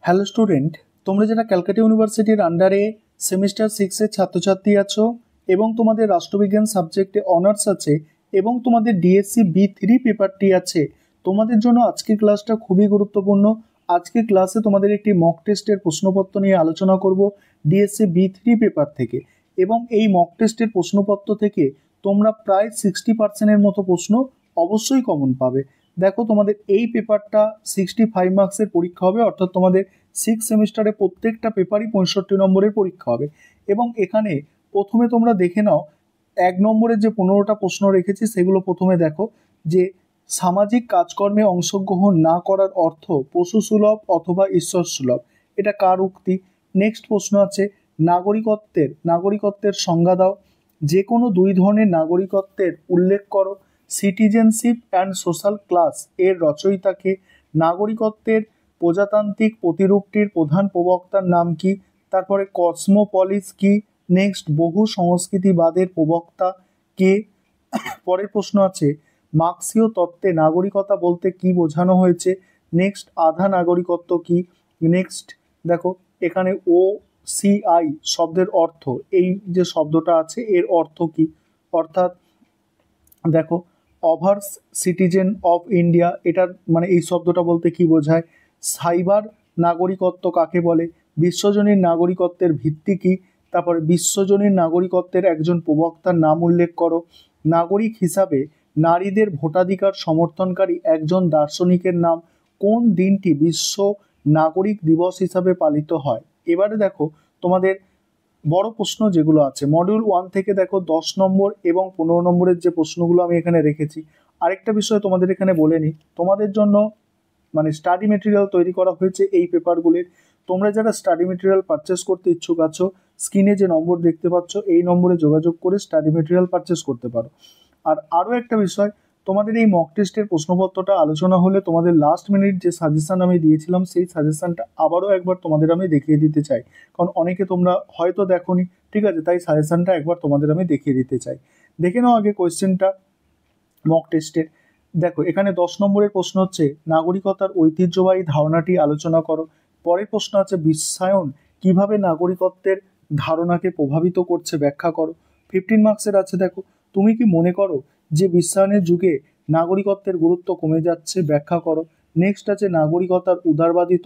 Hello student, তোমরা যারা ক্যালকাটা ইউনিভার্সিটির আন্ডারে সেমিস্টার 6-এর ছাত্রছাত্রী আছো এবং তোমাদের রাষ্ট্রবিজ্ঞান সাবজেক্টে অনার্স আছে এবং তোমাদের ডিএসসি B3 পেপারটি আছে, তোমাদের জন্য আজকের ক্লাসটা খুবই গুরুত্বপূর্ণ। আজকের ক্লাসে তোমাদের একটি মক টেস্টের প্রশ্নপত্র নিয়ে আলোচনা করব ডিএসসি B3 পেপার থেকে, এবং এই মক টেস্টের প্রশ্নপত্র থেকে তোমরা প্রায় 60% মতো প্রশ্ন অবশ্যই কমন পাবে। দেখো, তোমাদের এই পেপারটা 65 মার্কসের পরীক্ষা হবে, অর্থাৎ তোমাদের 6 সেমিস্টারে প্রত্যেকটা পেপারই 65 নম্বরের পরীক্ষা হবে। এবং এখানে প্রথমে তোমরা দেখে নাও 1 নম্বরের যে 15টা প্রশ্ন রেখেছি সেগুলো প্রথমে দেখো, যে সামাজিক কাজকর্মে অংশগ্রহণ না করার অর্থ পশু সুলভ অথবা ঈশ্বর সুলভ, এটা কার উক্তি? নেক্সট প্রশ্ন আছে নাগরিকত্বের সংজ্ঞা দাও। যে কোনো দুই ধরনের নাগরিকত্বের উল্লেখ করো। সিটিজেনশিপ অ্যান্ড সোশ্যাল ক্লাস এর রচয়িতাকে। নাগরিকত্বের প্রজাতান্ত্রিক প্রতিরূপটির প্রধান প্রবক্তার নাম কি? তারপরে কসমোপলিস কি? নেক্সট বহু সংস্কৃতিবাদের প্রবক্তা কে? পরের প্রশ্ন আছে মার্ক্সীয় তত্ত্বে নাগরিকতা বলতে কি বোঝানো হয়েছে? নেক্সট আধা নাগরিকত্ব কি? নেক্সট দেখো, এখানে OCI শব্দের অর্থ, এই যে শব্দটা আছে এর অর্থ কি? অর্থাৎ দেখো, ওভার সিটিজেন অফ ইন্ডিয়া, এটার মানে এই শব্দটা বলতে কি বোঝায়? সাইবার নাগরিকত্ব কাকে বলে? বিশ্বজনীন নাগরিকত্বের ভিত্তি কি? তারপরে বিশ্বজনীন নাগরিকত্বের একজন প্রবক্তার নাম উল্লেখ করো। নাগরিক হিসাবে নারীদের ভোটাধিকার সমর্থনকারী একজন দার্শনিকের নাম। কোন দিনটি বিশ্ব নাগরিক দিবস হিসাবে পালিত হয়? এবারে দেখো, তোমাদের বড় প্রশ্ন যেগুলো আছে মডিউল 1 থেকে দেখো 10 নম্বর এবং 15 নম্বরের যে প্রশ্নগুলো আমি এখানে রেখেছি। আরেকটা বিষয় তোমাদের এখানে বলে নিই, তোমাদের জন্য মানে স্টাডি মেটেরিয়াল তৈরি করা হয়েছে এই পেপারগুলির। তোমরা যারা স্টাডি মেটেরিয়াল পারচেস করতে ইচ্ছুক আছো, স্ক্রিনে যে নম্বর দেখতে পাচ্ছ এই নম্বরে যোগাযোগ করে স্টাডি মেটেরিয়াল পারচেস করতে পারো। আর আরও একটা বিষয়, তোমাদের এই মক টেস্টের প্রশ্নপত্রটা আলোচনা হলে তোমাদের লাস্ট মিনিট যে সাজেশন আমি দিয়েছিলাম সেই সাজেশনটা আবারও একবার তোমাদের আমি দেখিয়ে দিতে চাই, কারণ অনেকে তোমরা হয়তো দেখোনি, ঠিক আছে? তাই সাজেশনটা একবার তোমাদের আমি দেখিয়ে দিতে চাই। দেখে নাও আগে কোয়েশ্চেনটা মক টেস্টের। দেখো, এখানে 10 নম্বরের প্রশ্ন হচ্ছে নাগরিকতার ঐতিহ্যবাহী ধারণাটি আলোচনা করো। পরের প্রশ্ন আছে বিশ্বায়ন কিভাবে নাগরিকত্বের ধারণাকে প্রভাবিত করছে ব্যাখ্যা করো। 15 মার্কসের আছে, দেখো, তুমি কি মনে করো যে বিশ্বায়নের যুগে নাগরিকত্বের গুরুত্ব কমে যাচ্ছে? ব্যাখ্যা করো। নেক্সট আছে নাগরিকতার উদারবাদী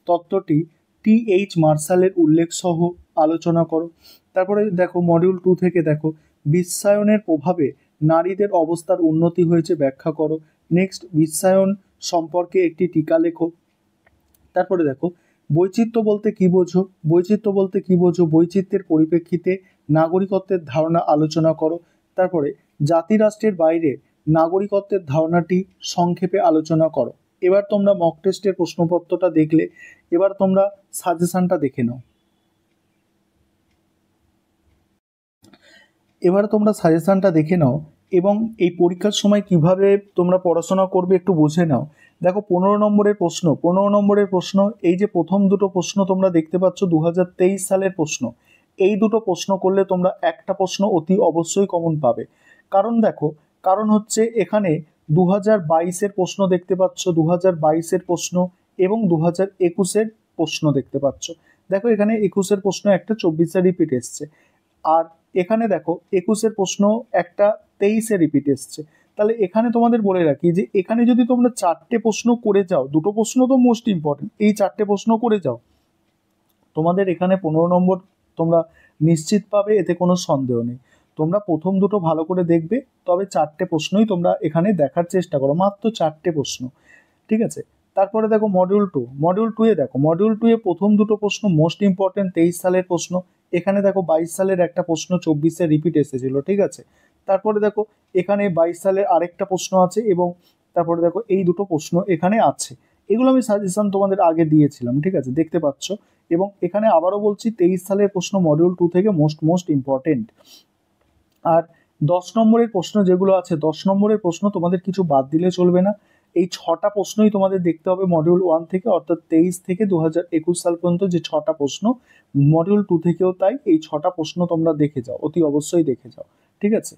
তত্ত্বটি TH মার্শালের উল্লেখ সহ আলোচনা করো। তারপরে দেখো মডিউল 2 থেকে দেখো বিশ্বায়নের প্রভাবে নারীদের অবস্থার উন্নতি হয়েছে, ব্যাখ্যা করো। নেক্সট বিশ্বায়ন সম্পর্কে একটি টিকা লেখো। তারপরে দেখো বৈচিত্র্য বলতে কি বোঝো? বৈচিত্র্যের পরিপ্রেক্ষিতে নাগরিকত্বের ধারণা আলোচনা করো। তারপরে জাতিরাষ্ট্রের বাইরে নাগরিকত্বের ধারণাটি সংক্ষেপে আলোচনা করো। এবার তোমরা মক টেস্টের প্রশ্নপত্রটা দেখলে, এবার তোমরা সাজেশনটা দেখে নাও। এবং এই পরীক্ষার সময় কিভাবে তোমরা পড়াশোনা করবে একটু বুঝে নাও। দেখো 15 নম্বরের প্রশ্ন, এই যে প্রথম দুটো প্রশ্ন তোমরা দেখতে পাচ্ছ 2023 সালের প্রশ্ন, এই দুটো প্রশ্ন করলে তোমরা একটা প্রশ্ন অতি অবশ্যই কমন পাবে। কারণ হচ্ছে এখানে 2022-এর প্রশ্ন দেখতে পাচ্ছ, 2022-এর প্রশ্ন এবং 2021-এর প্রশ্ন দেখতে পাচ্ছ। দেখো, এখানে 21-এর প্রশ্ন একটা 24-এ রিপিট এসছে, আর এখানে দেখো 21-এর প্রশ্ন একটা 23-এ রিপিট এসছে। তাহলে এখানে তোমাদের বলে রাখি যে এখানে যদি তোমরা 4টে প্রশ্ন করে যাও, দুটো প্রশ্ন তো মোস্ট ইম্পর্টেন্ট, এই 4টে প্রশ্ন করে যাও, তোমাদের এখানে 15 নম্বর তোমরা নিশ্চিত পাবে, এতে কোনো সন্দেহ নেই। তোমরা প্রথম দুটো ভালো করে দেখবে, তবে 4টে প্রশ্নই তোমরা এখানে দেখার চেষ্টা করো, মাত্র 4টে প্রশ্ন, ঠিক আছে? তারপরে দেখো মডিউল 2 দেখো, মডিউল 2 প্রথম দুটো প্রশ্ন মোস্ট ইম্পর্টেন্ট, 23 সালের প্রশ্ন। এখানে দেখো 22 সালের একটা প্রশ্ন 24-এ রিপিট এসেছিল, ঠিক আছে? তারপরে দেখো এখানে 22 সালের আরেকটা প্রশ্ন আছে, এবং তারপরে দেখো এই দুটো প্রশ্ন এখানে আছে। এগুলো আমি সাজেশন তোমাদের আগে দিয়েছিলাম, ঠিক আছে? দেখতে পাচ্ছ। এবং এখানে আবারও বলছি 23 সালের প্রশ্ন মডিউল 2 থেকে মোস্ট ইম্পর্টেন্ট। আর 10 নম্বরের প্রশ্ন যেগুলো আছে, 10 নম্বরের প্রশ্ন তোমাদের কিছু বাদ দিলে চলবে না। এই 6টা প্রশ্নই তোমাদের দেখতে হবে মডিউল 1 থেকে, অর্থাৎ 23 থেকে 2021 সাল পর্যন্ত যে 6টা প্রশ্ন, মডিউল 2 থেকেও তাই। এই 6টা প্রশ্ন তোমরা দেখে যাও, অতি অবশ্যই দেখে যাও, ঠিক আছে?